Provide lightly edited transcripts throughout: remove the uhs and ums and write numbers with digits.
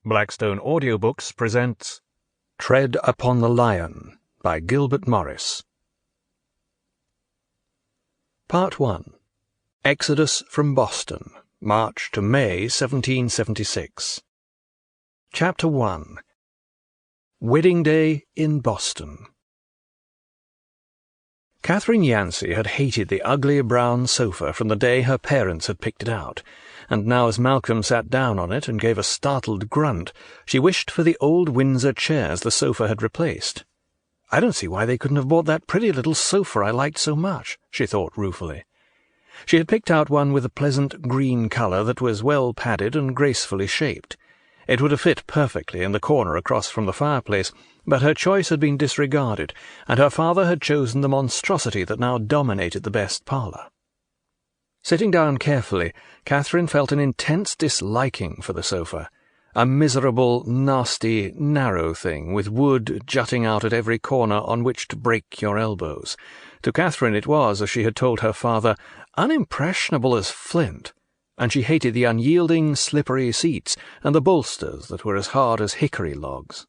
Blackstone Audiobooks presents Tread Upon the Lion by Gilbert Morris. Part 1. Exodus from Boston, March to May 1776. Chapter 1. Wedding Day in Boston. Katherine Yancy had hated the ugly brown sofa from the day her parents had picked it out, and now as Malcolm sat down on it and gave a startled grunt, she wished for the old Windsor chairs the sofa had replaced. "I don't see why they couldn't have bought that pretty little sofa I liked so much," she thought ruefully. She had picked out one with a pleasant green colour that was well padded and gracefully shaped. It would have fit perfectly in the corner across from the fireplace, but her choice had been disregarded, and her father had chosen the monstrosity that now dominated the best parlour. Sitting down carefully, Katherine felt an intense disliking for the sofa, a miserable, nasty, narrow thing with wood jutting out at every corner on which to break your elbows. To Katherine it was, as she had told her father, unimpressionable as flint, and she hated the unyielding, slippery seats and the bolsters that were as hard as hickory logs.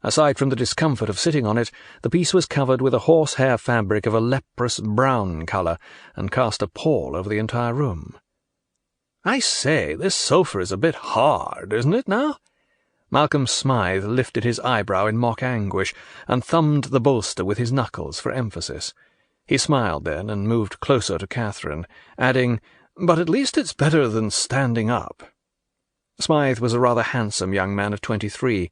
Aside from the discomfort of sitting on it, the piece was covered with a horsehair fabric of a leprous brown colour, and cast a pall over the entire room. "I say, this sofa is a bit hard, isn't it now?" Malcolm Smythe lifted his eyebrow in mock anguish, and thumbed the bolster with his knuckles for emphasis. He smiled then, and moved closer to Katherine, adding, "But at least it's better than standing up." Smythe was a rather handsome young man of 23.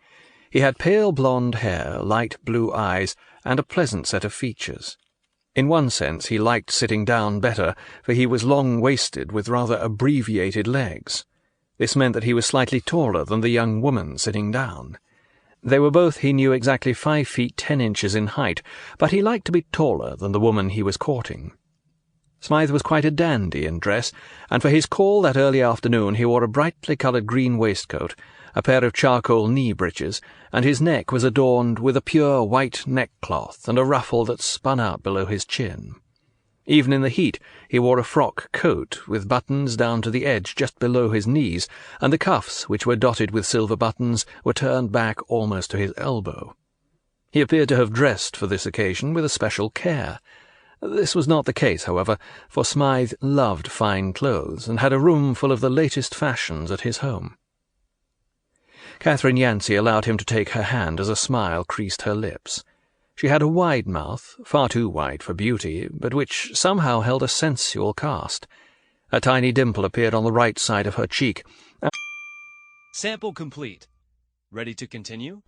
He had pale blonde hair, light blue eyes, and a pleasant set of features. In one sense he liked sitting down better, for he was long-waisted with rather abbreviated legs. This meant that he was slightly taller than the young woman sitting down. They were both, he knew, exactly 5 feet 10 inches in height, but he liked to be taller than the woman he was courting. Smythe was quite a dandy in dress, and for his call that early afternoon he wore a brightly coloured green waistcoat, a pair of charcoal knee-breeches, and his neck was adorned with a pure white neckcloth and a ruffle that spun out below his chin. Even in the heat he wore a frock coat with buttons down to the edge just below his knees, and the cuffs, which were dotted with silver buttons, were turned back almost to his elbow. He appeared to have dressed for this occasion with a special care. This was not the case, however, for Smythe loved fine clothes, and had a room full of the latest fashions at his home. Katherine Yancy allowed him to take her hand as a smile creased her lips. She had a wide mouth, far too wide for beauty, but which somehow held a sensual cast. A tiny dimple appeared on the right side of her cheek. Sample complete. Ready to continue?